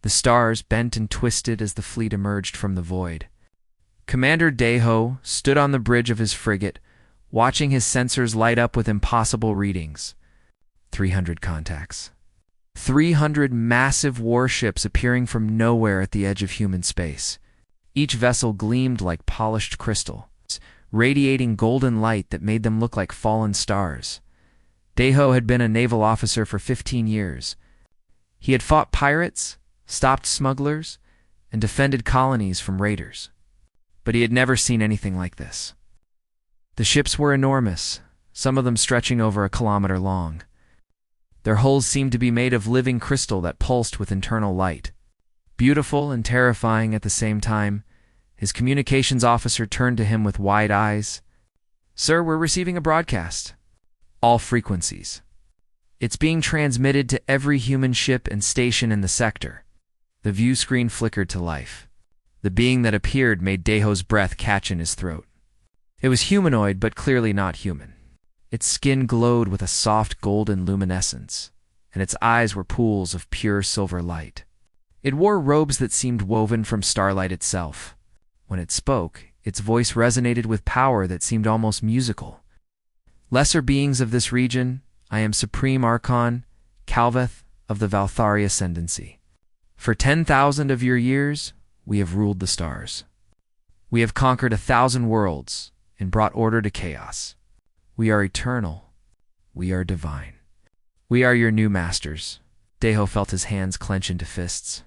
The stars bent and twisted as the fleet emerged from the void. Commander Deho stood on the bridge of his frigate, watching his sensors light up with impossible readings. 300 contacts. 300 massive warships appearing from nowhere at the edge of human space. Each vessel gleamed like polished crystal, radiating golden light that made them look like fallen stars. Deho had been a naval officer for 15 years. He had fought pirates, stopped smugglers, and defended colonies from raiders. But he had never seen anything like this. The ships were enormous, some of them stretching over a kilometer long. Their hulls seemed to be made of living crystal that pulsed with internal light. Beautiful and terrifying at the same time, his communications officer turned to him with wide eyes. "Sir, we're receiving a broadcast. All frequencies. It's being transmitted to every human ship and station in the sector." The view screen flickered to life. The being that appeared made Deho's breath catch in his throat. It was humanoid, but clearly not human. Its skin glowed with a soft golden luminescence, and its eyes were pools of pure silver light. It wore robes that seemed woven from starlight itself. When it spoke, its voice resonated with power that seemed almost musical. "Lesser beings of this region, I am Supreme Archon, Calveth of the Valthari Ascendancy. For 10,000 of your years, we have ruled the stars. We have conquered 1,000 worlds and brought order to chaos. We are eternal. We are divine. We are your new masters." Deho felt his hands clench into fists.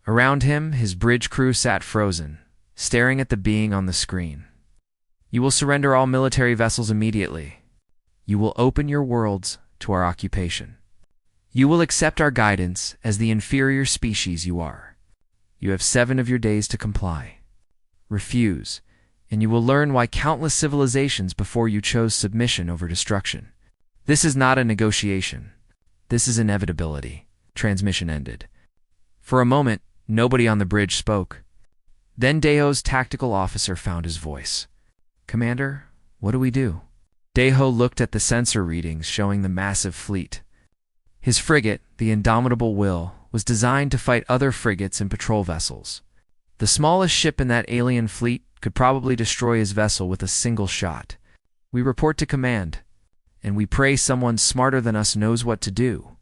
Around him, his bridge crew sat frozen, staring at the being on the screen. "You will surrender all military vessels immediately. You will open your worlds to our occupation. You will accept our guidance as the inferior species you are. You have 7 of your days to comply. Refuse, and you will learn why countless civilizations before you chose submission over destruction. This is not a negotiation. This is inevitability." Transmission ended. For a moment, nobody on the bridge spoke. Then Deho's tactical officer found his voice. "Commander, what do we do?" Deho looked at the sensor readings showing the massive fleet. His frigate, the Indomitable Will, was designed to fight other frigates and patrol vessels. The smallest ship in that alien fleet could probably destroy his vessel with a single shot. "We report to command, and we pray someone smarter than us knows what to do."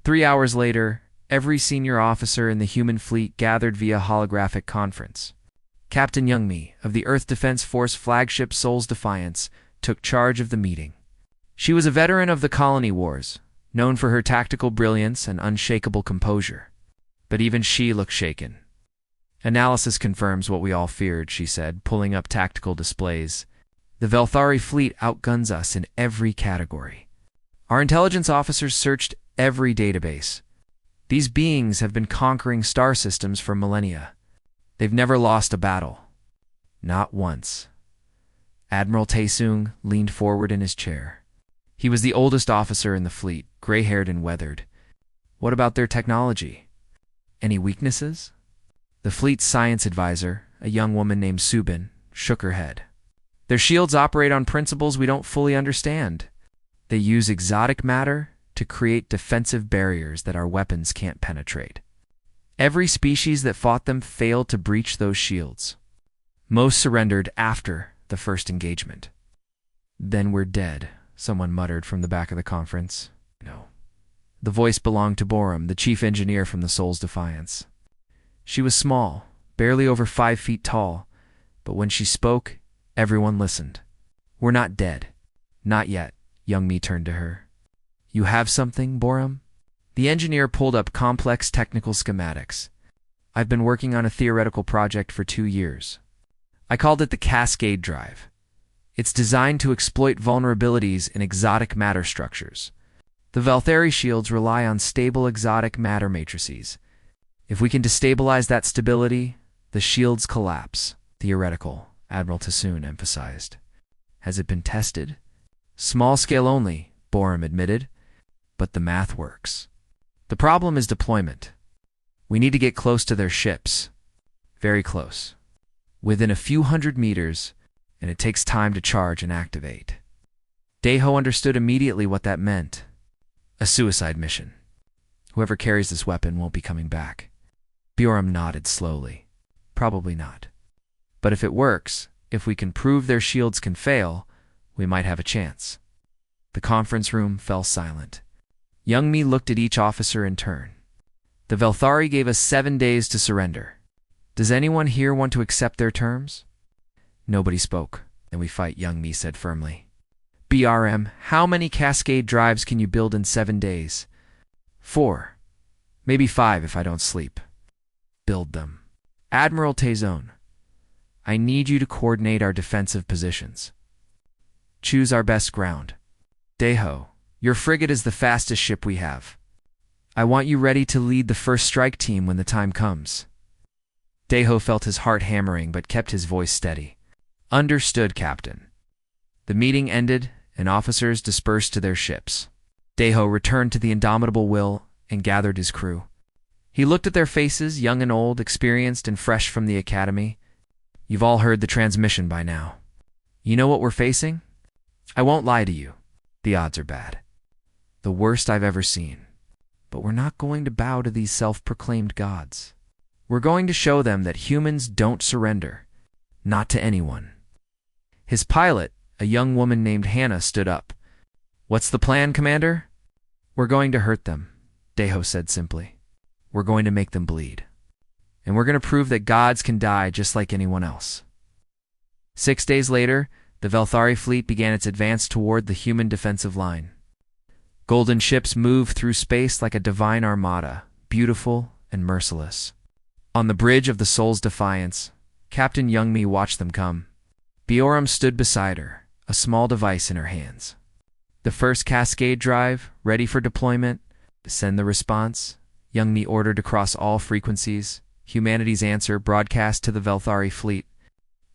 3 hours later, every senior officer in the human fleet gathered via holographic conference. Captain Youngmi, of the Earth Defense Force flagship Soul's Defiance, took charge of the meeting. She was a veteran of the colony wars, known for her tactical brilliance and unshakable composure. But even she looked shaken. "Analysis confirms what we all feared," she said, pulling up tactical displays. "The Valthari fleet outguns us in every category. Our intelligence officers searched every database. These beings have been conquering star systems for millennia. They've never lost a battle. Not once." Admiral Taesung leaned forward in his chair. He was the oldest officer in the fleet, gray-haired and weathered. "What about their technology? Any weaknesses?" The fleet's science advisor, a young woman named Subin, shook her head. "Their shields operate on principles we don't fully understand. They use exotic matter to create defensive barriers that our weapons can't penetrate. Every species that fought them failed to breach those shields. Most surrendered after the first engagement." "Then we're dead," someone muttered from the back of the conference. "No." The voice belonged to Borum, the chief engineer from the Soul's Defiance. She was small, barely over 5 feet tall, but when she spoke, everyone listened. "We're not dead. Not yet." Youngmi turned to her. "You have something, Borum?" The engineer pulled up complex technical schematics. "I've been working on a theoretical project for 2 years. I called it the Cascade Drive. It's designed to exploit vulnerabilities in exotic matter structures. The Valthari shields rely on stable exotic matter matrices. If we can destabilize that stability, the shields collapse." "Theoretical," Admiral Taesung emphasized. "Has it been tested?" "Small scale only," Borum admitted. "But the math works. The problem is deployment. We need to get close to their ships. Very close. Within a few hundred meters, and it takes time to charge and activate." Deho understood immediately what that meant. A suicide mission. Whoever carries this weapon won't be coming back. Bjorn nodded slowly. Probably not. But if it works, if we can prove their shields can fail, we might have a chance. The conference room fell silent. Young Mi looked at each officer in turn. The Velthari gave us 7 days to surrender. Does anyone here want to accept their terms? Nobody spoke. Then we fight, Young Mi said firmly. BRM, how many cascade drives can you build in 7 days? 4. Maybe 5 if I don't sleep. Build them. Admiral Tezone, I need you to coordinate our defensive positions. Choose our best ground. Deho, your frigate is the fastest ship we have. I want you ready to lead the first strike team when the time comes. Deho felt his heart hammering but kept his voice steady. Understood, Captain. The meeting ended and officers dispersed to their ships. Deho returned to the Indomitable Will and gathered his crew. He looked at their faces, young and old, experienced and fresh from the academy. You've all heard the transmission by now. You know what we're facing? I won't lie to you. The odds are bad. The worst I've ever seen. But we're not going to bow to these self-proclaimed gods. We're going to show them that humans don't surrender. Not to anyone. His pilot, a young woman named Hannah, stood up. What's the plan, Commander? We're going to hurt them, Deho said simply. We're going to make them bleed. And we're going to prove that gods can die just like anyone else. 6 days later, the Velthari fleet began its advance toward the human defensive line. Golden ships moved through space like a divine armada, beautiful and merciless. On the bridge of the Soul's Defiance, Captain Youngmi watched them come. Bjorn stood beside her, a small device in her hands. The first cascade drive, ready for deployment. Send the response, Youngmi ordered across all frequencies. Humanity's answer broadcast to the Velthari fleet.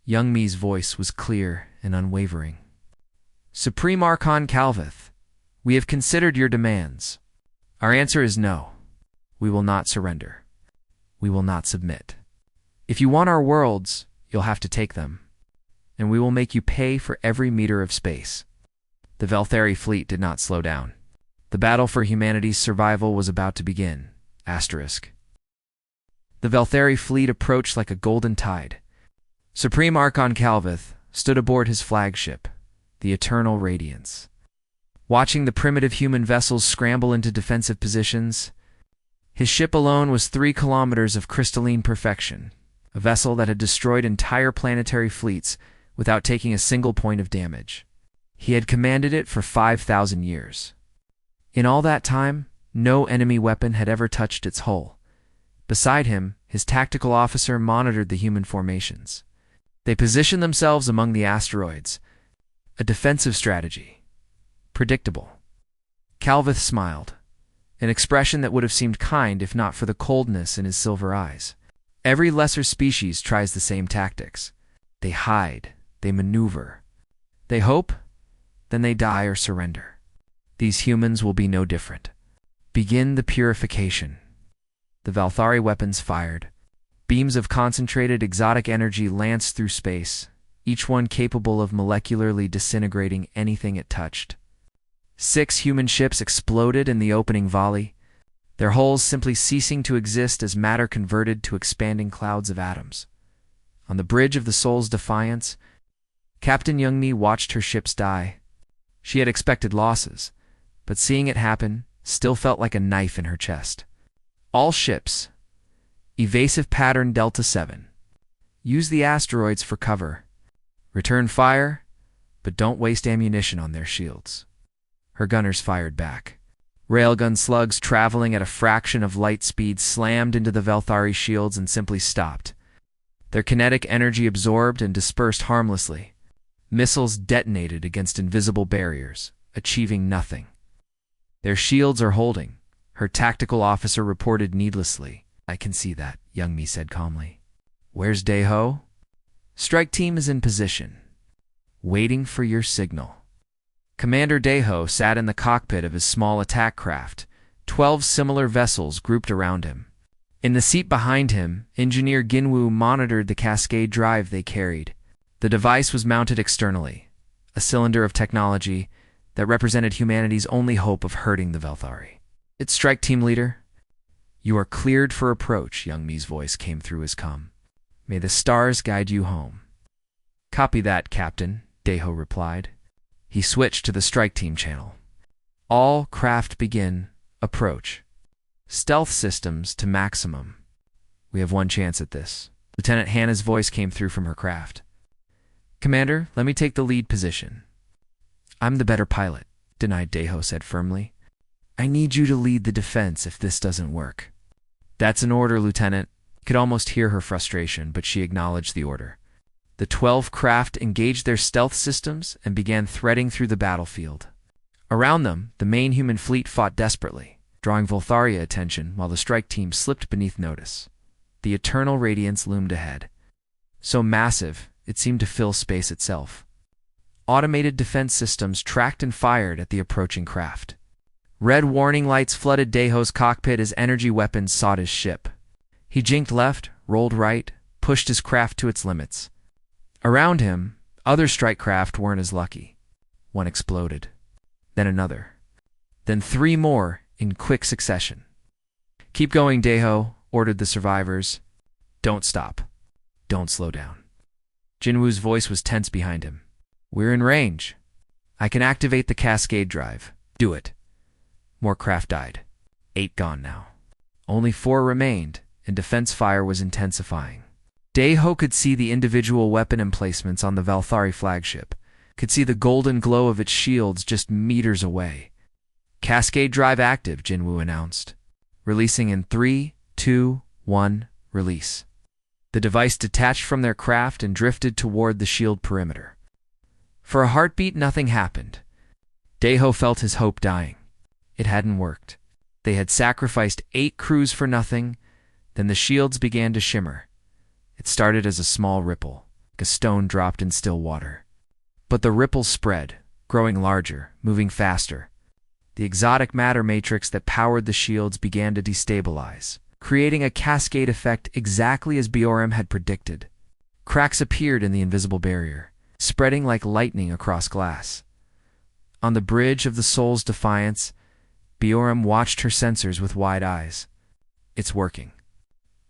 Youngmi's voice was clear and unwavering. Supreme Archon Calvith, we have considered your demands. Our answer is no. We will not surrender. We will not submit. If you want our worlds, you'll have to take them. And we will make you pay for every meter of space. The Velthari fleet did not slow down. The battle for humanity's survival was about to begin. Asterisk. The Velthari fleet approached like a golden tide. Supreme Archon Calvith stood aboard his flagship, the Eternal Radiance. Watching the primitive human vessels scramble into defensive positions, his ship alone was 3 kilometers of crystalline perfection, a vessel that had destroyed entire planetary fleets without taking a single point of damage. He had commanded it for 5,000 years. In all that time, no enemy weapon had ever touched its hull. Beside him, his tactical officer monitored the human formations. They positioned themselves among the asteroids. A defensive strategy. Predictable. Calvith smiled, an expression that would have seemed kind if not for the coldness in his silver eyes. Every lesser species tries the same tactics. They hide, they maneuver. They hope, then they die or surrender. These humans will be no different. Begin the purification. The Velthari weapons fired. Beams of concentrated exotic energy lanced through space, each one capable of molecularly disintegrating anything it touched. 6 human ships exploded in the opening volley, their hulls simply ceasing to exist as matter converted to expanding clouds of atoms. On the bridge of the Soul's Defiance, Captain Youngmi watched her ships die. She had expected losses, but seeing it happen still felt like a knife in her chest. All ships. Evasive pattern Delta 7. Use the asteroids for cover. Return fire, but don't waste ammunition on their shields. Her gunners fired back. Railgun slugs traveling at a fraction of light speed slammed into the Velthari shields and simply stopped. Their kinetic energy absorbed and dispersed harmlessly. Missiles detonated against invisible barriers, achieving nothing. Their shields are holding, her tactical officer reported needlessly. I can see that, Youngmi said calmly. Where's Deho? Strike team is in position, waiting for your signal. Commander Deho sat in the cockpit of his small attack craft, 12 similar vessels grouped around him. In the seat behind him, Engineer Ginwu monitored the cascade drive they carried. The device was mounted externally, a cylinder of technology that represented humanity's only hope of hurting the Velthari. Its strike team leader, You are cleared for approach, Young Mi's voice came through his comm. May the stars guide you home. Copy that, Captain, Deho replied. He switched to the strike team channel. All craft begin. Approach. Stealth systems to maximum. We have one chance at this. Lieutenant Hannah's voice came through from her craft. Commander, let me take the lead position. I'm the better pilot, denied Deho said firmly. I need you to lead the defense if this doesn't work. That's an order, Lieutenant. You could almost hear her frustration, but she acknowledged the order. The 12 craft engaged their stealth systems and began threading through the battlefield. Around them, the main human fleet fought desperately, drawing Voltharia attention while the strike team slipped beneath notice. The eternal radiance loomed ahead. So massive, it seemed to fill space itself. Automated defense systems tracked and fired at the approaching craft. Red warning lights flooded Deho's cockpit as energy weapons sought his ship. He jinked left, rolled right, pushed his craft to its limits. Around him, other strike craft weren't as lucky. One exploded. Then another. Then 3 more in quick succession. Keep going, Deho, ordered the survivors. Don't stop. Don't slow down. Jinwoo's voice was tense behind him. We're in range. I can activate the cascade drive. Do it. More craft died. 8 gone now. Only 4 remained, and defense fire was intensifying. Deho could see the individual weapon emplacements on the Valthari flagship, could see the golden glow of its shields just meters away. Cascade drive active, Jinwoo announced. Releasing in 3, 2, 1, release. The device detached from their craft and drifted toward the shield perimeter. For a heartbeat, nothing happened. Deho felt his hope dying. It hadn't worked. They had sacrificed 8 crews for nothing. Then the shields began to shimmer. It started as a small ripple, like a stone dropped in still water. But the ripple spread, growing larger, moving faster. The exotic matter matrix that powered the shields began to destabilize, creating a cascade effect exactly as Bioram had predicted. Cracks appeared in the invisible barrier, spreading like lightning across glass. On the bridge of the Soul's Defiance, Bioram watched her sensors with wide eyes. It's working.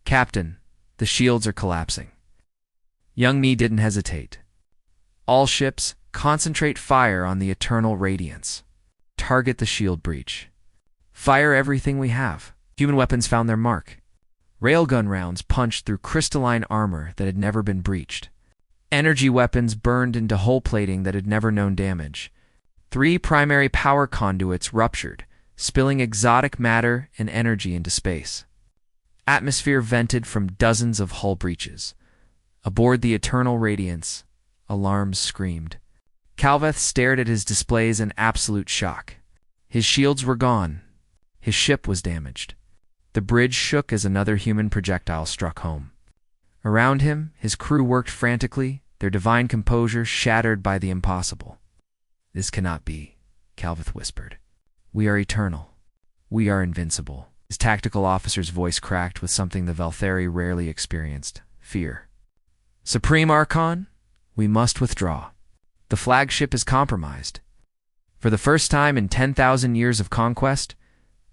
Captain, the shields are collapsing. Young Mi didn't hesitate. All ships, concentrate fire on the eternal radiance. Target the shield breach. Fire everything we have. Human weapons found their mark. Railgun rounds punched through crystalline armor that had never been breached. Energy weapons burned into hull plating that had never known damage. 3 primary power conduits ruptured, spilling exotic matter and energy into space. Atmosphere vented from dozens of hull breaches. Aboard the Eternal Radiance, alarms screamed. Calveth stared at his displays in absolute shock. His shields were gone. His ship was damaged. The bridge shook as another human projectile struck home. Around him, his crew worked frantically, their divine composure shattered by the impossible. This cannot be, Calveth whispered. We are eternal. We are invincible. His tactical officer's voice cracked with something the Valthari rarely experienced, fear. Supreme Archon, we must withdraw. The flagship is compromised. For the first time in 10,000 years of conquest,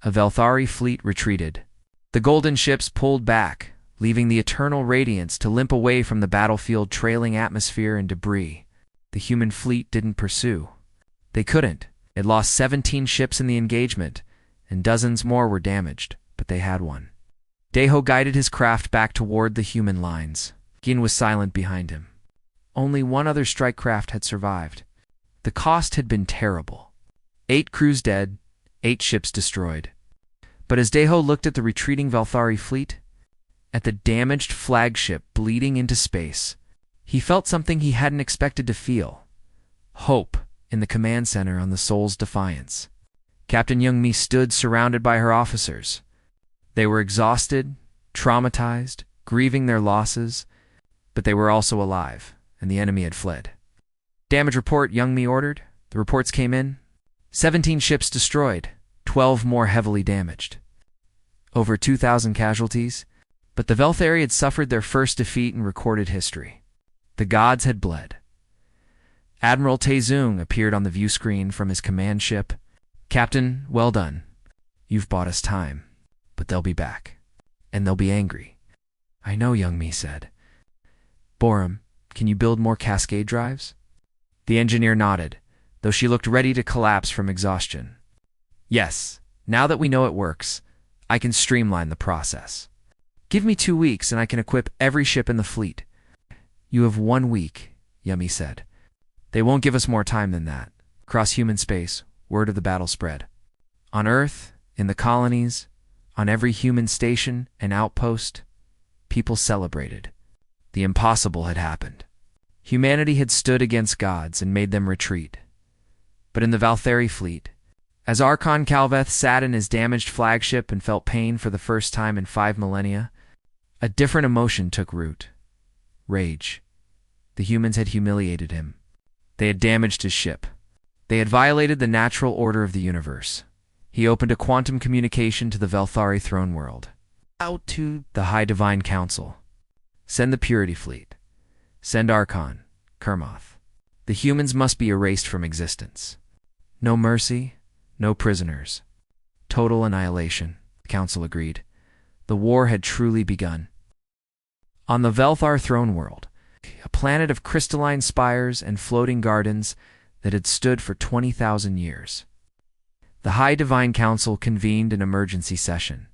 a Valthari fleet retreated. The golden ships pulled back, leaving the eternal radiance to limp away from the battlefield, trailing atmosphere and debris. The human fleet didn't pursue. They couldn't. It lost 17 ships in the engagement, and dozens more were damaged, but they had won. Deho guided his craft back toward the human lines. Gin was silent behind him. Only one other strike craft had survived. The cost had been terrible. 8 crews dead, 8 ships destroyed. But as Deho looked at the retreating Valthari fleet, at the damaged flagship bleeding into space, he felt something he hadn't expected to feel. Hope in the command center on the Soul's Defiance. Captain Young Mi stood surrounded by her officers. They were exhausted, traumatized, grieving their losses, but they were also alive, and the enemy had fled. Damage report, Young Mi ordered. The reports came in. 17 ships destroyed, 12 more heavily damaged. Over 2,000 casualties, but the Valthari had suffered their first defeat in recorded history. The gods had bled. Admiral Taezung appeared on the view screen from his command ship. Captain, well done. You've bought us time. But they'll be back. And they'll be angry. I know, Young-mi said. Borum, can you build more cascade drives? The engineer nodded, though she looked ready to collapse from exhaustion. Yes, now that we know it works, I can streamline the process. Give me 2 weeks and I can equip every ship in the fleet. You have 1 week, Yumi said. They won't give us more time than that. Across human space, word of the battle spread. On Earth, in the colonies, on every human station and outpost, people celebrated. The impossible had happened. Humanity had stood against gods and made them retreat. But in the Valtheri fleet, as Archon Calveth sat in his damaged flagship and felt pain for the first time in 5 millennia, a different emotion took root. Rage. The humans had humiliated him. They had damaged his ship. They had violated the natural order of the universe. He opened a quantum communication to the Valthari throne world. Out to the High Divine Council. Send the Purity Fleet. Send Archon, Kermoth. The humans must be erased from existence. No mercy, no prisoners. Total annihilation, the Council agreed. The war had truly begun. On the Velthar throne world, a planet of crystalline spires and floating gardens that had stood for 20,000 years. The High Divine Council convened an emergency session.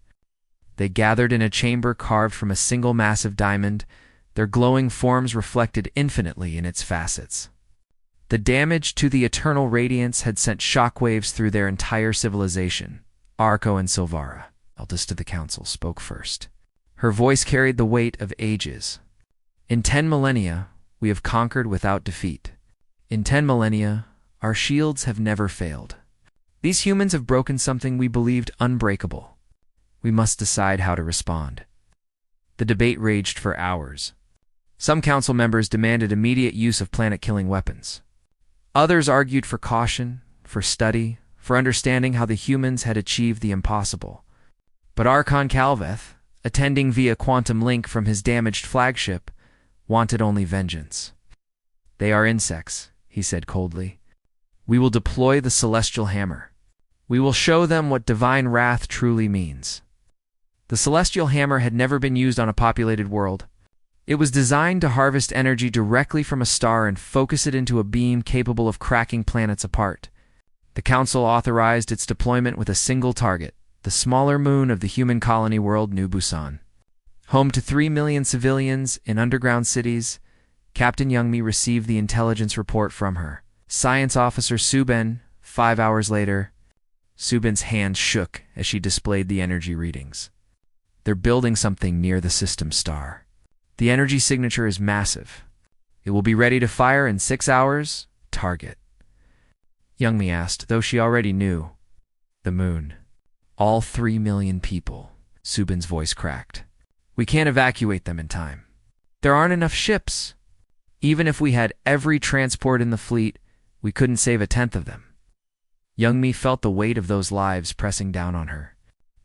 They gathered in a chamber carved from a single massive diamond, their glowing forms reflected infinitely in its facets. The damage to the eternal radiance had sent shockwaves through their entire civilization. Arco and Silvara, eldest of the council, spoke first. Her voice carried the weight of ages. In 10 millennia, we have conquered without defeat. In 10 millennia, our shields have never failed. These humans have broken something we believed unbreakable. We must decide how to respond. The debate raged for hours. Some council members demanded immediate use of planet-killing weapons. Others argued for caution, for study, for understanding how the humans had achieved the impossible. But Archon Calveth, attending via quantum link from his damaged flagship, wanted only vengeance. They are insects, he said coldly. We will deploy the celestial hammer. We will show them what divine wrath truly means. The celestial hammer had never been used on a populated world. It was designed to harvest energy directly from a star and focus it into a beam capable of cracking planets apart. The Council authorized its deployment with a single target, the smaller moon of the human colony world New Busan. Home to 3 million civilians in underground cities, Captain Youngmi received the intelligence report from her. Science Officer Suben, 5 hours later. Suben's hands shook as she displayed the energy readings. They're building something near the system star. The energy signature is massive. It will be ready to fire in 6 hours. Target. Youngmi asked, though she already knew. The moon. All 3 million people. Suben's voice cracked. We can't evacuate them in time. There aren't enough ships. Even if we had every transport in the fleet, we couldn't save 1/10 of them. Youngmi felt the weight of those lives pressing down on her.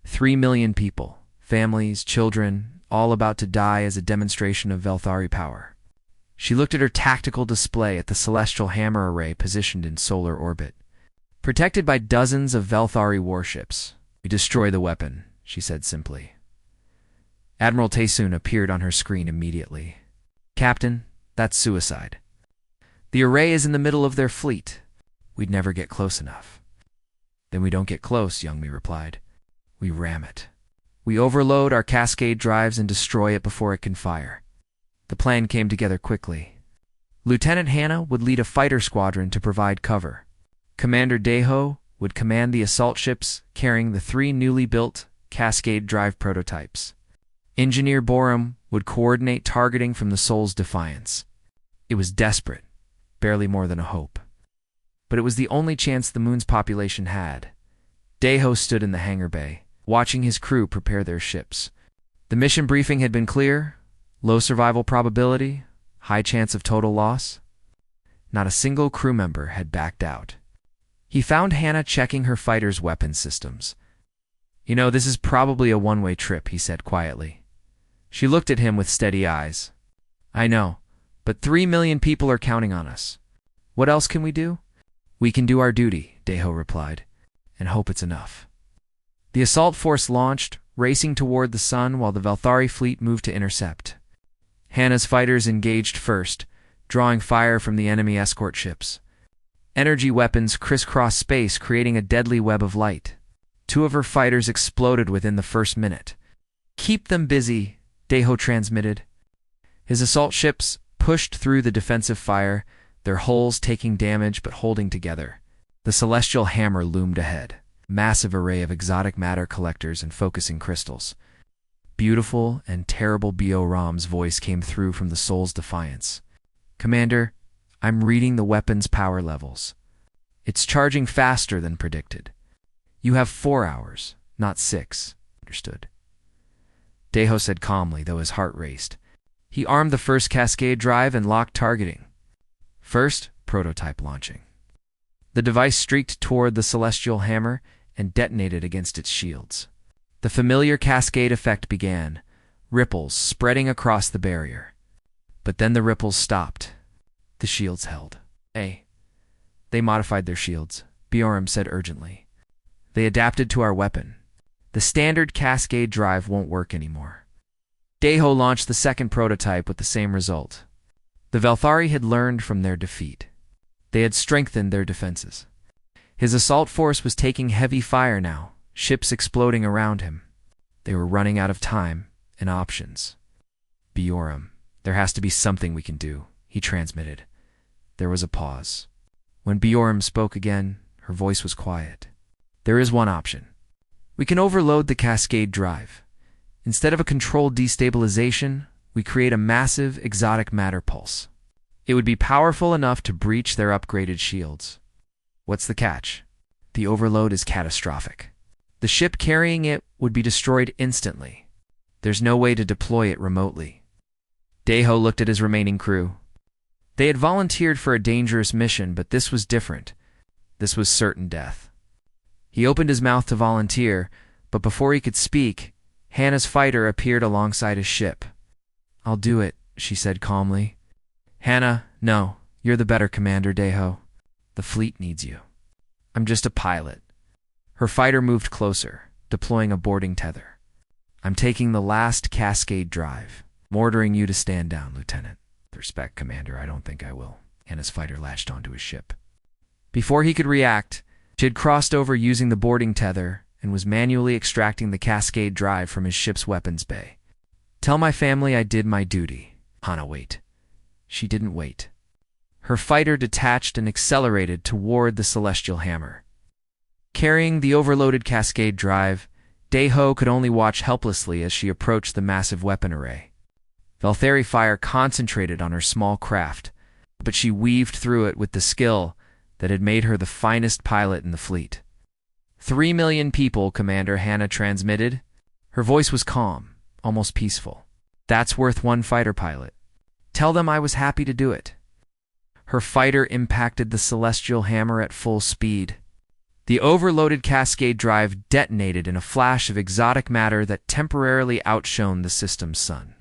3 million people, families, children, all about to die as a demonstration of Velthari power. She looked at her tactical display at the celestial hammer array positioned in solar orbit. Protected by dozens of Velthari warships, we destroy the weapon, she said simply. Admiral Taesun appeared on her screen immediately. Captain, that's suicide. The array is in the middle of their fleet. We'd never get close enough. Then we don't get close, Youngmi replied. We ram it. We overload our cascade drives and destroy it before it can fire. The plan came together quickly. Lieutenant Hannah would lead a fighter squadron to provide cover. Commander Daeho would command the assault ships carrying the 3 newly built cascade drive prototypes. Engineer Borum would coordinate targeting from the Soul's Defiance. It was desperate, barely more than a hope. But it was the only chance the moon's population had. Daeho stood in the hangar bay, watching his crew prepare their ships. The mission briefing had been clear: low survival probability, high chance of total loss. Not a single crew member had backed out. He found Hannah checking her fighters' weapon systems. You know, this is probably a one-way trip, he said quietly. She looked at him with steady eyes. I know, but 3 million people are counting on us. What else can we do? We can do our duty, Daeho replied, and hope it's enough. The assault force launched, racing toward the sun while the Velthari fleet moved to intercept. Hannah's fighters engaged first, drawing fire from the enemy escort ships. Energy weapons crisscrossed space, creating a deadly web of light. 2 of her fighters exploded within the first minute. "Keep them busy," Deho transmitted. His assault ships pushed through the defensive fire, their hulls taking damage but holding together. The celestial hammer loomed ahead, a massive array of exotic matter collectors and focusing crystals. Beautiful and terrible Bio-Ram's voice came through from the Soul's defiance. "Commander, I'm reading the weapon's power levels. It's charging faster than predicted. You have 4 hours, not 6. Understood." Deho said calmly, though his heart raced. He armed the first cascade drive and locked targeting. First, prototype launching. The device streaked toward the celestial hammer and detonated against its shields. The familiar cascade effect began, ripples spreading across the barrier. But then the ripples stopped. The shields held. They modified their shields, Bjorn said urgently. "They adapted to our weapon. The standard cascade drive won't work anymore." Deho launched the second prototype with the same result. The Velthari had learned from their defeat. They had strengthened their defenses. His assault force was taking heavy fire now, ships exploding around him. They were running out of time and options. "Bjorn, there has to be something we can do," he transmitted. There was a pause. When Bjorn spoke again, her voice was quiet. "There is one option. We can overload the cascade drive. Instead of a controlled destabilization, we create a massive exotic matter pulse. It would be powerful enough to breach their upgraded shields." "What's the catch?" "The overload is catastrophic. The ship carrying it would be destroyed instantly. There's no way to deploy it remotely." Deho looked at his remaining crew. They had volunteered for a dangerous mission, but this was different. This was certain death. He opened his mouth to volunteer, but before he could speak, Hannah's fighter appeared alongside his ship. "I'll do it," she said calmly. "Hannah, no, you're the better commander, Deho. The fleet needs you." "I'm just a pilot." Her fighter moved closer, deploying a boarding tether. "I'm taking the last cascade drive. I'm ordering you to stand down, Lieutenant." "With respect, Commander, I don't think I will." Hannah's fighter latched onto his ship. Before he could react, she had crossed over using the boarding tether and was manually extracting the cascade drive from his ship's weapons bay. "Tell my family I did my duty." "Hannah, wait." She didn't wait. Her fighter detached and accelerated toward the celestial hammer. Carrying the overloaded cascade drive, Deho could only watch helplessly as she approached the massive weapon array. Velthari fire concentrated on her small craft, but she weaved through it with the skill that had made her the finest pilot in the fleet. 3 million people, Commander, Hannah transmitted. Her voice was calm, almost peaceful. "That's worth 1 fighter pilot. Tell them I was happy to do it." Her fighter impacted the celestial hammer at full speed. The overloaded cascade drive detonated in a flash of exotic matter that temporarily outshone the system's sun.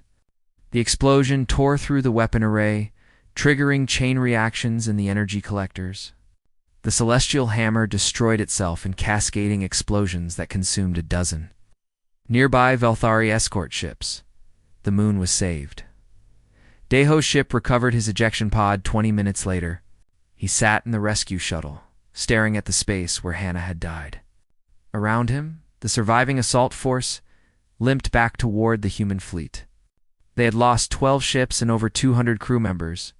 The explosion tore through the weapon array, triggering chain reactions in the energy collectors. The celestial hammer destroyed itself in cascading explosions that consumed a dozen. Nearby Velthari escort ships. The moon was saved. Deho's ship recovered his ejection pod 20 minutes later. He sat in the rescue shuttle, staring at the space where Hannah had died. Around him, the surviving assault force limped back toward the human fleet. They had lost 12 ships and over 200 crew members,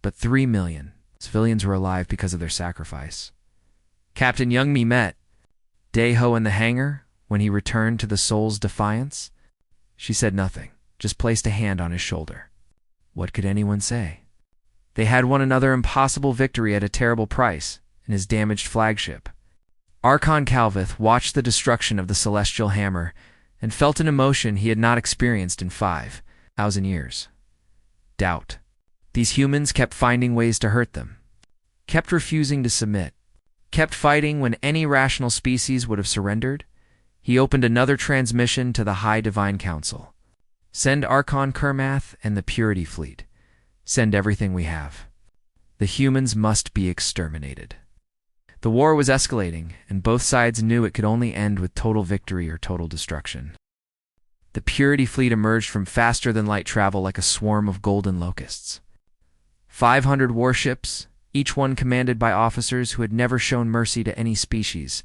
but 3 million civilians were alive because of their sacrifice. Captain Youngmi met Deho in the hangar when he returned to the Soul's defiance. She said nothing, just placed a hand on his shoulder. What could anyone say? They had won another impossible victory at a terrible price in his damaged flagship. Archon Calvith watched the destruction of the celestial hammer and felt an emotion he had not experienced in 5,000 years. Doubt. These humans kept finding ways to hurt them, kept refusing to submit, kept fighting when any rational species would have surrendered. He opened another transmission to the High Divine Council. "Send Archon Kermath and the Purity Fleet. Send everything we have. The humans must be exterminated." The war was escalating, and both sides knew it could only end with total victory or total destruction. The Purity fleet emerged from faster-than-light travel like a swarm of golden locusts. 500 warships, each one commanded by officers who had never shown mercy to any species.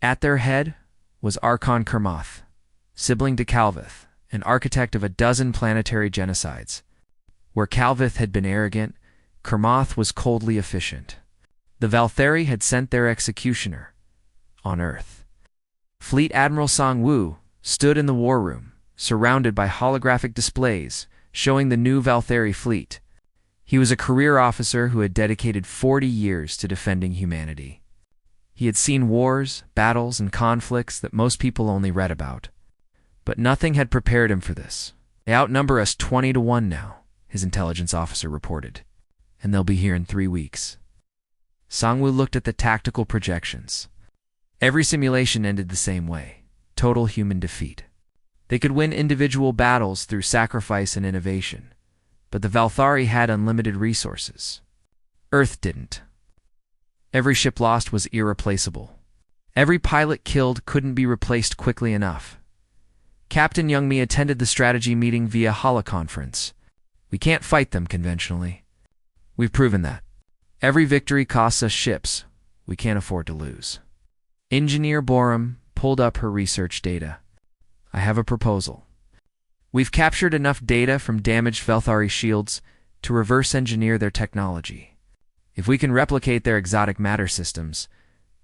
At their head was Archon Kermoth, sibling to Calvith, an architect of a dozen planetary genocides. Where Calvith had been arrogant, Kermoth was coldly efficient. The Valtheri had sent their executioner on Earth. Fleet Admiral Song-Woo stood in the war room, surrounded by holographic displays showing the new Valtheri fleet. He was a career officer who had dedicated 40 years to defending humanity. He had seen wars, battles, and conflicts that most people only read about. But nothing had prepared him for this. "They outnumber us 20-1 now," his intelligence officer reported, "and they'll be here in 3 weeks." Song-Woo looked at the tactical projections. Every simulation ended the same way: total human defeat. They could win individual battles through sacrifice and innovation, but the Valthari had unlimited resources. Earth didn't. Every ship lost was irreplaceable. Every pilot killed couldn't be replaced quickly enough. Captain Youngmi attended the strategy meeting via holoconference. "We can't fight them conventionally. We've proven that. Every victory costs us ships. We can't afford to lose." Engineer Borum pulled up her research data. "I have a proposal. We've captured enough data from damaged Valthari shields to reverse engineer their technology. If we can replicate their exotic matter systems,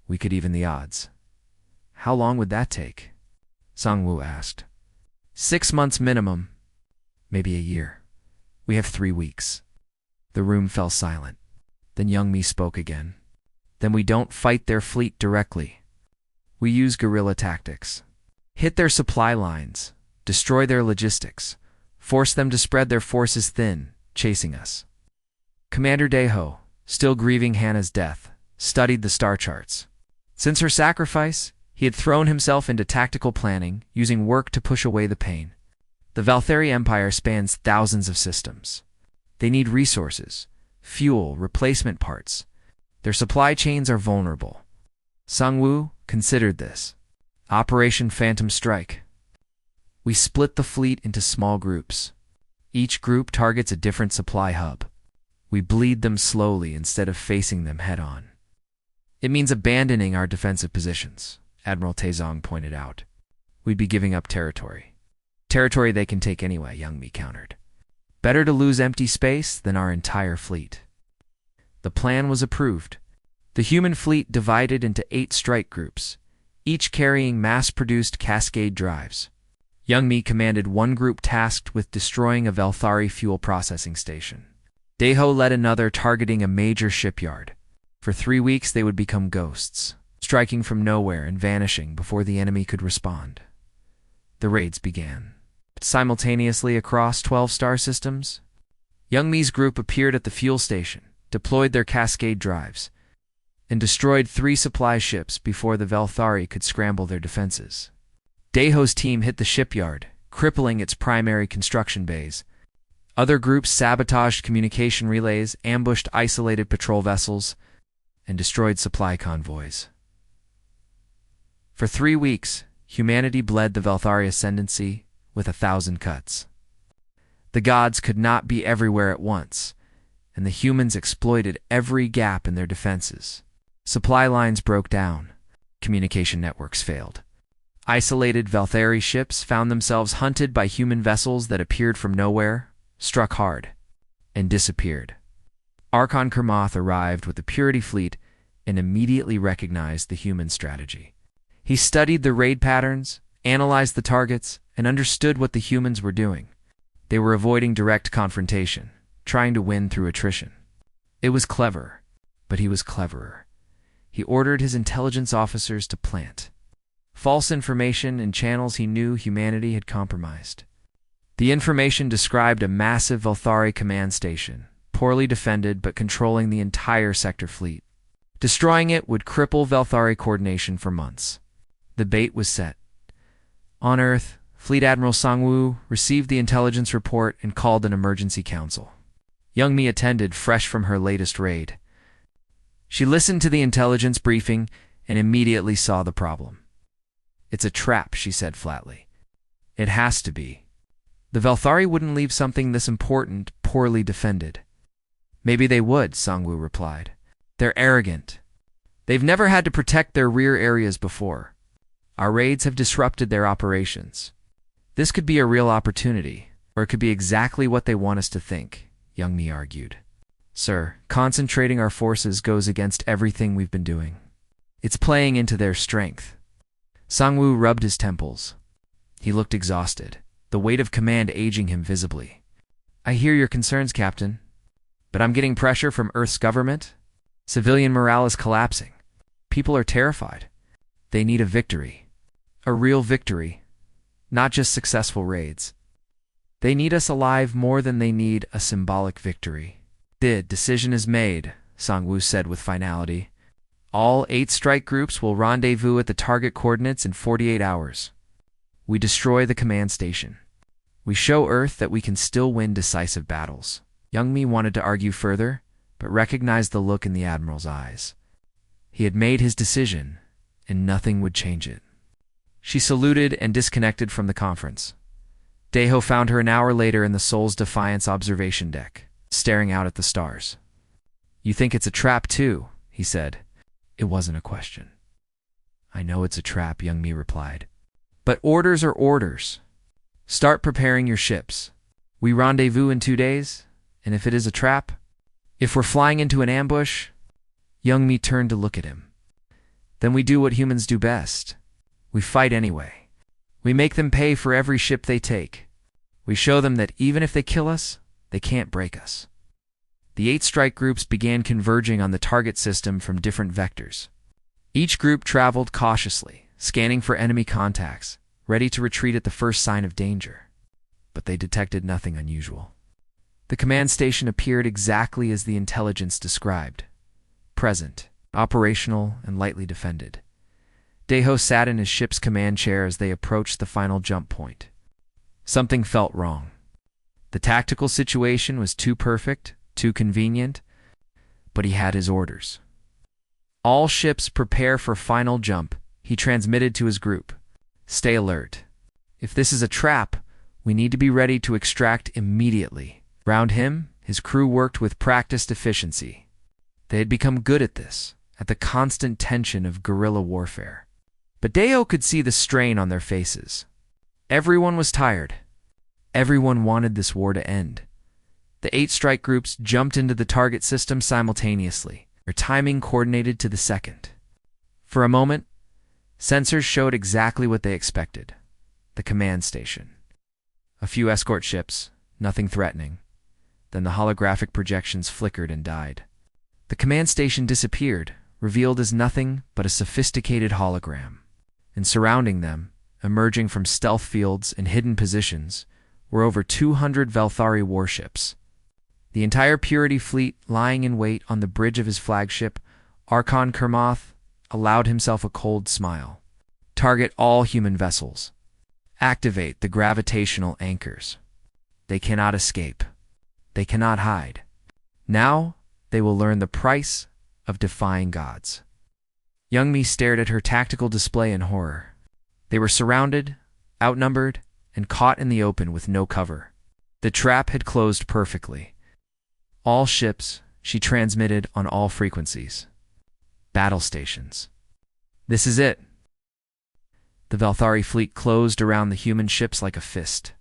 we could even the odds." "How long would that take?" Song-Woo asked. 6 months minimum, maybe a year. We have 3 weeks. The room fell silent. Then Youngmi spoke again. "Then we don't fight their fleet directly. We use guerrilla tactics. Hit their supply lines, destroy their logistics, force them to spread their forces thin, chasing us." Commander Daeho, still grieving Hannah's death, studied the star charts. Since her sacrifice, he had thrown himself into tactical planning, using work to push away the pain. The Valtheri Empire spans thousands of systems. They need resources, fuel, replacement parts. Their supply chains are vulnerable. Song-Woo considered this. Operation Phantom Strike. We split the fleet into small groups. Each group targets a different supply hub. We bleed them slowly instead of facing them head-on. "It means abandoning our defensive positions," Admiral Taezong pointed out. "We'd be giving up territory. Territory they can take anyway," Youngmi countered. "Better to lose empty space than our entire fleet." The plan was approved. The human fleet divided into 8 strike groups, each carrying mass-produced cascade drives. Youngmi commanded one group tasked with destroying a Valthari fuel processing station. Daeho led another targeting a major shipyard. For 3 weeks they would become ghosts, striking from nowhere and vanishing before the enemy could respond. The raids began. Simultaneously across 12 star systems, Youngmi's group appeared at the fuel station, deployed their cascade drives, and destroyed 3 supply ships before the Valthari could scramble their defenses. Daeho's team hit the shipyard, crippling its primary construction bays. Other groups sabotaged communication relays, ambushed isolated patrol vessels, and destroyed supply convoys. For 3 weeks, humanity bled the Valthari ascendancy with 1,000 cuts. The gods could not be everywhere at once, and the humans exploited every gap in their defenses. Supply lines broke down. Communication networks failed. Isolated Valthari ships found themselves hunted by human vessels that appeared from nowhere, struck hard, and disappeared. Archon Kermoth arrived with the Purity fleet and immediately recognized the human strategy. He studied the raid patterns, analyzed the targets, and understood what the humans were doing. They were avoiding direct confrontation, trying to win through attrition. It was clever, but he was cleverer. He ordered his intelligence officers to plant false information in channels he knew humanity had compromised. The information described a massive Valthari command station, poorly defended but controlling the entire sector fleet. Destroying it would cripple Valthari coordination for months. The bait was set. On Earth, Fleet Admiral Song-Woo received the intelligence report and called an emergency council. Youngmi attended, fresh from her latest raid. She listened to the intelligence briefing and immediately saw the problem. "It's a trap," she said flatly. It has to be. The Velthari wouldn't leave something this important poorly defended. Maybe they would, Sangwoo replied. They're arrogant. They've never had to protect their rear areas before. Our raids have disrupted their operations. This could be a real opportunity, or it could be exactly what they want us to think, Youngmi argued. Sir, concentrating our forces goes against everything we've been doing. It's playing into their strength. Sangwoo rubbed his temples. He looked exhausted, the weight of command aging him visibly. I hear your concerns, Captain, but I'm getting pressure from Earth's government. Civilian morale is collapsing. People are terrified. They need a victory. A real victory. Not just successful raids. They need us alive more than they need a symbolic victory. The decision is made, Sangwoo said with finality. All 8 strike groups will rendezvous at the target coordinates in 48 hours. We destroy the command station. We show Earth that we can still win decisive battles. Youngmi wanted to argue further, but recognized the look in the Admiral's eyes. He had made his decision, and nothing would change it. She saluted and disconnected from the conference. Daeho found her an hour later in the Soul's Defiance observation deck, staring out at the stars. You think it's a trap too, he said. It wasn't a question. I know it's a trap, Youngmi replied. But orders are orders. Start preparing your ships. We rendezvous in 2 days, and if it is a trap, if we're flying into an ambush, Youngmi turned to look at him. Then we do what humans do best. We fight anyway. We make them pay for every ship they take. We show them that even if they kill us, they can't break us. The 8 strike groups began converging on the target system from different vectors. Each group traveled cautiously, scanning for enemy contacts, ready to retreat at the first sign of danger. But they detected nothing unusual. The command station appeared exactly as the intelligence described. Present, operational, and lightly defended. Daeho sat in his ship's command chair as they approached the final jump point. Something felt wrong. The tactical situation was too perfect, too convenient, but he had his orders. All ships prepare for final jump, he transmitted to his group. Stay alert. If this is a trap, we need to be ready to extract immediately. Round him, his crew worked with practiced efficiency. They had become good at this, at the constant tension of guerrilla warfare. But Daeho could see the strain on their faces. Everyone was tired. Everyone wanted this war to end. The 8 strike groups jumped into the target system simultaneously, their timing coordinated to the second. For a moment, sensors showed exactly what they expected. The command station. A few escort ships, nothing threatening. Then the holographic projections flickered and died. The command station disappeared, revealed as nothing but a sophisticated hologram. And surrounding them, emerging from stealth fields and hidden positions, were over 200 Velthari warships. The entire Purity fleet lying in wait on the bridge of his flagship, Archon Kermoth, allowed himself a cold smile. Target all human vessels. Activate the gravitational anchors. They cannot escape. They cannot hide. Now they will learn the price of defying gods. Youngmi stared at her tactical display in horror. They were surrounded, outnumbered, and caught in the open with no cover. The trap had closed perfectly. All ships, she transmitted on all frequencies. Battle stations. This is it. The Velthari fleet closed around the human ships like a fist.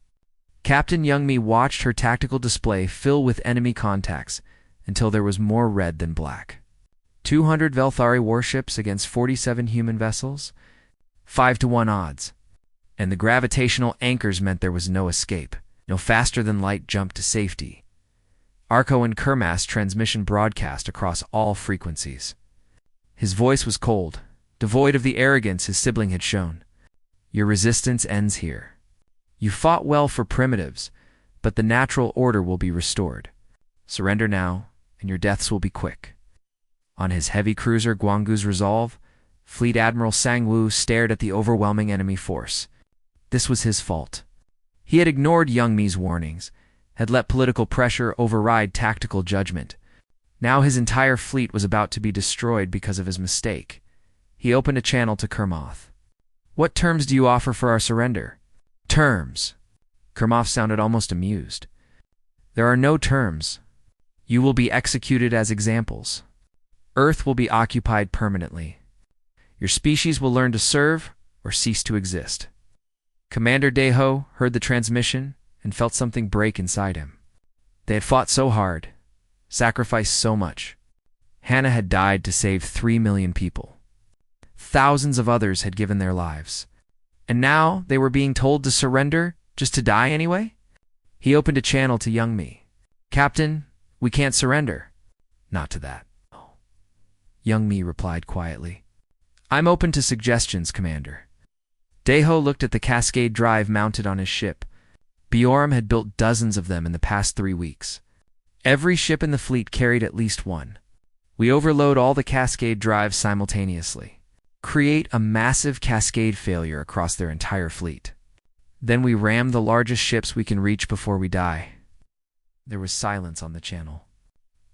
Captain Youngmi watched her tactical display fill with enemy contacts until there was more red than black. 200 Velthari warships against 47 human vessels? 5-to-1 odds. And the gravitational anchors meant there was no escape, no faster-than-light jump to safety. Arco and Kermas transmission broadcast across all frequencies. His voice was cold, devoid of the arrogance his sibling had shown. Your resistance ends here. You fought well for primitives, but the natural order will be restored. Surrender now, and your deaths will be quick. On his heavy cruiser Guanggu's Resolve, Fleet Admiral Sangwoo stared at the overwhelming enemy force. This was his fault. He had ignored Youngmi's warnings, had let political pressure override tactical judgment. Now his entire fleet was about to be destroyed because of his mistake. He opened a channel to Kermoth. What terms do you offer for our surrender? Terms. Kermov sounded almost amused. There are no terms. You will be executed as examples. Earth will be occupied permanently. Your species will learn to serve or cease to exist. Commander Deho heard the transmission and felt something break inside him. They had fought so hard, sacrificed so much. Hannah had died to save 3 million people. Thousands of others had given their lives. And now they were being told to surrender just to die anyway? He opened a channel to young me. Captain, we can't surrender. Not to that. Young me replied quietly. I'm open to suggestions, Commander. Deho looked at the Cascade drive mounted on his ship. Bjorn had built dozens of them in the past 3 weeks. Every ship in the fleet carried at least one. We overload all the Cascade drives simultaneously. Create a massive cascade failure across their entire fleet. Then we ram the largest ships we can reach before we die. There was silence on the channel.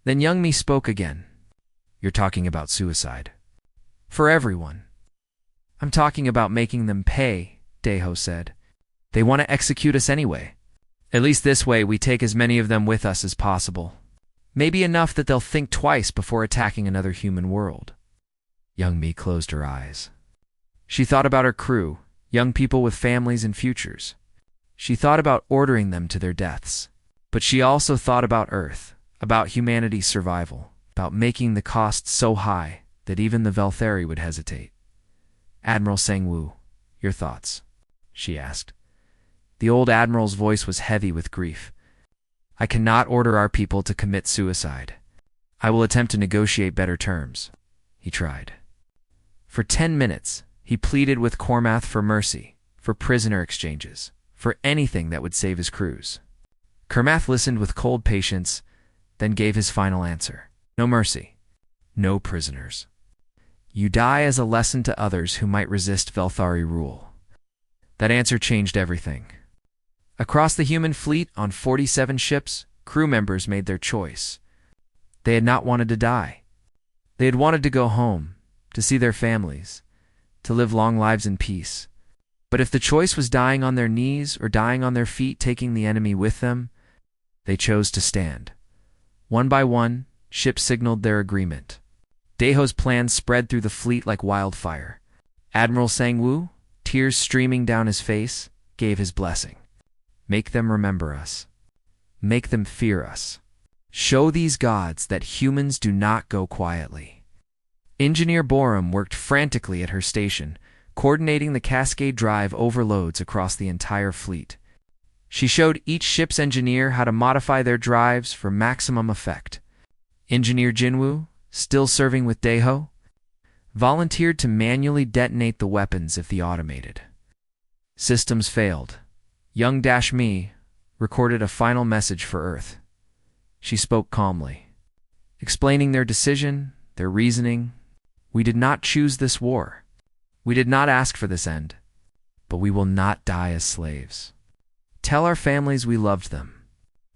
Then young me spoke again. You're talking about suicide. For everyone. I'm talking about making them pay, Deho said. They want to execute us anyway. At least this way we take as many of them with us as possible. Maybe enough that they'll think twice before attacking another human world. Young me closed her eyes. She thought about her crew, young people with families and futures. She thought about ordering them to their deaths. But she also thought about Earth, about humanity's survival, about making the cost so high that even the Velthari would hesitate. Admiral Sangwoo, your thoughts? She asked. The old admiral's voice was heavy with grief. I cannot order our people to commit suicide. I will attempt to negotiate better terms. He tried. For 10 minutes, he pleaded with Kormath for mercy, for prisoner exchanges, for anything that would save his crews. Kermath listened with cold patience, then gave his final answer. No mercy. No prisoners. You die as a lesson to others who might resist Velthari rule. That answer changed everything. Across the human fleet, on 47 ships, crew members made their choice. They had not wanted to die. They had wanted to go home, to see their families, to live long lives in peace. But if the choice was dying on their knees or dying on their feet, taking the enemy with them, they chose to stand. One by one, ships signaled their agreement. Deho's plan spread through the fleet like wildfire. Admiral Sangwoo, tears streaming down his face, gave his blessing. Make them remember us. Make them fear us. Show these gods that humans do not go quietly. Engineer Borum worked frantically at her station, coordinating the Cascade drive overloads across the entire fleet. She showed each ship's engineer how to modify their drives for maximum effect. Engineer Jinwoo, still serving with Deho, volunteered to manually detonate the weapons if the automated systems failed. Young Me recorded a final message for Earth. She spoke calmly, explaining their decision, their reasoning. We did not choose this war. We did not ask for this end, but we will not die as slaves. Tell our families we loved them.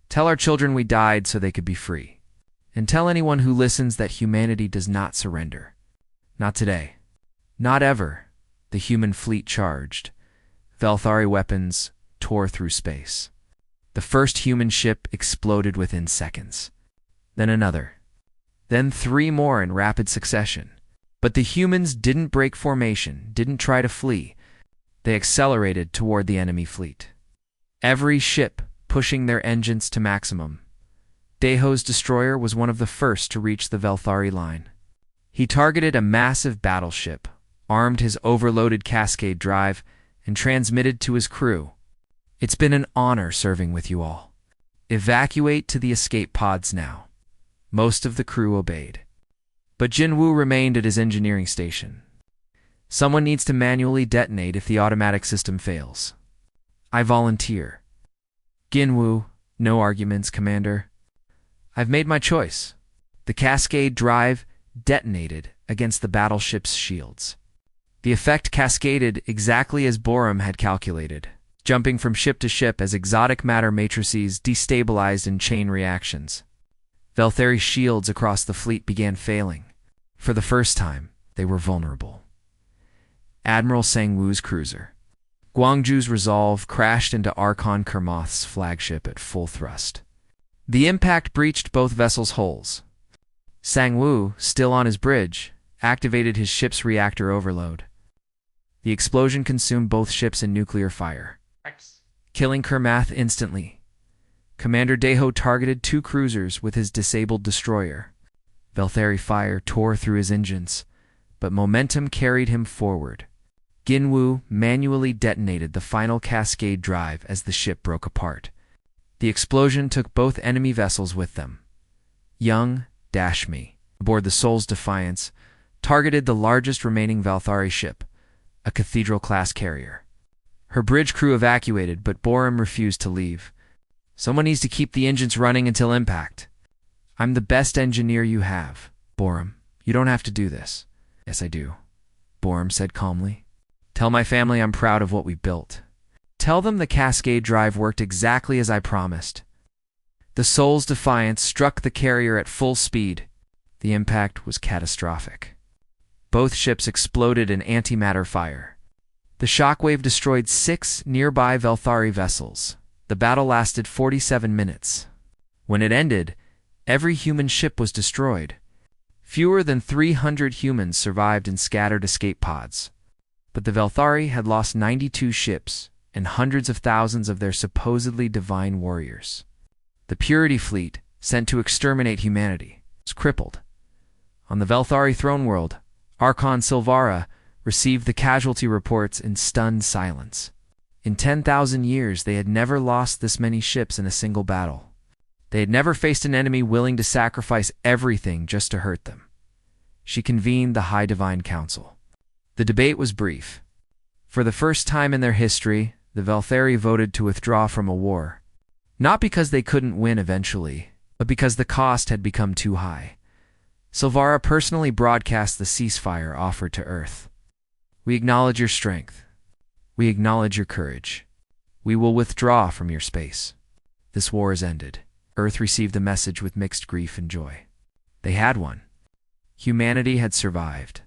Tell our children we died so they could be free. And tell anyone who listens that humanity does not surrender. Not today. Not ever. The human fleet charged. Velthari weapons tore through space. The first human ship exploded within seconds. Then another. Then 3 more in rapid succession. But the humans didn't break formation, didn't try to flee. They accelerated toward the enemy fleet. Every ship pushing their engines to maximum. Deho's destroyer was one of the first to reach the Velthari line. He targeted a massive battleship, armed his overloaded Cascade drive, and transmitted to his crew. It's been an honor serving with you all. Evacuate to the escape pods now. Most of the crew obeyed. But Jinwoo remained at his engineering station. Someone needs to manually detonate if the automatic system fails. I volunteer. Jinwoo, no arguments, Commander. I've made my choice. The Cascade drive detonated against the battleship's shields. The effect cascaded exactly as Borum had calculated, jumping from ship to ship as exotic matter matrices destabilized in chain reactions. Velthari shields across the fleet began failing. For the first time, they were vulnerable. Admiral Sangwoo's cruiser, Guangzhou's resolve crashed into Archon Kermoth's flagship at full thrust. The impact breached both vessels' hulls. Sang-Woo, still on his bridge, activated his ship's reactor overload. The explosion consumed both ships in nuclear fire, killing Kermoth instantly. Commander Daeho targeted 2 cruisers with his disabled destroyer. Velthari fire tore through his engines, but momentum carried him forward. Ginwoo manually detonated the final cascade drive as the ship broke apart. The explosion took both enemy vessels with them. Young Dashmi, aboard the Seoul's Defiance, targeted the largest remaining Velthari ship, a Cathedral-class carrier. Her bridge crew evacuated, but Borum refused to leave. "Someone needs to keep the engines running until impact." "I'm the best engineer you have, Borum. You don't have to do this." "Yes, I do," Borum said calmly. "Tell my family I'm proud of what we built. Tell them the cascade drive worked exactly as I promised." The Seoul's Defiance struck the carrier at full speed. The impact was catastrophic. Both ships exploded in antimatter fire. The shockwave destroyed 6 nearby Velthari vessels. The battle lasted 47 minutes. When it ended, every human ship was destroyed. Fewer than 300 humans survived in scattered escape pods. But the Velthari had lost 92 ships and hundreds of thousands of their supposedly divine warriors. The Purity Fleet, sent to exterminate humanity, was crippled. On the Velthari throne world, Archon Silvara received the casualty reports in stunned silence. In 10,000 years, they had never lost this many ships in a single battle. They had never faced an enemy willing to sacrifice everything just to hurt them. She convened the High Divine Council. The debate was brief. For the first time in their history, the Velthari voted to withdraw from a war. Not because they couldn't win eventually, but because the cost had become too high. Silvara personally broadcast the ceasefire offered to Earth. "We acknowledge your strength. We acknowledge your courage. We will withdraw from your space. This war is ended." Earth received the message with mixed grief and joy. They had won. Humanity had survived.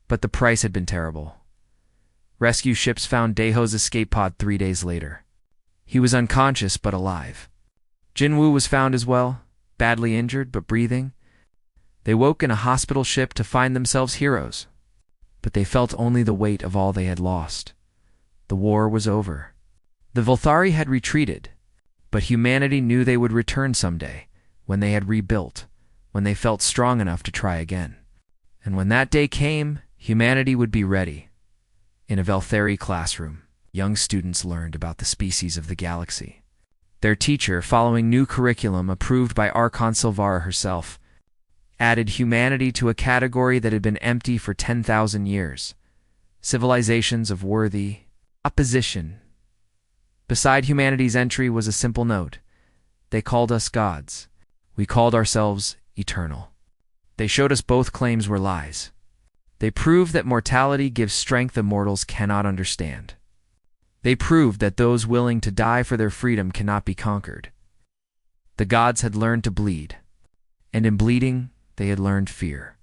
But the price had been terrible. Rescue ships found Daeho's escape pod 3 days later. He was unconscious but alive. Jinwoo was found as well, badly injured but breathing. They woke in a hospital ship to find themselves heroes. But they felt only the weight of all they had lost. The war was over. The Velthari had retreated, but humanity knew they would return someday, when they had rebuilt, when they felt strong enough to try again. And when that day came, humanity would be ready. In a Velthari classroom, young students learned about the species of the galaxy. Their teacher, following new curriculum approved by Archon Silvara herself, added humanity to a category that had been empty for 10,000 years. Civilizations of worthy opposition. Beside humanity's entry was a simple note. They called us gods. We called ourselves eternal. They showed us both claims were lies. They proved that mortality gives strength the mortals cannot understand. They proved that those willing to die for their freedom cannot be conquered. The gods had learned to bleed, and in bleeding, they had learned fear.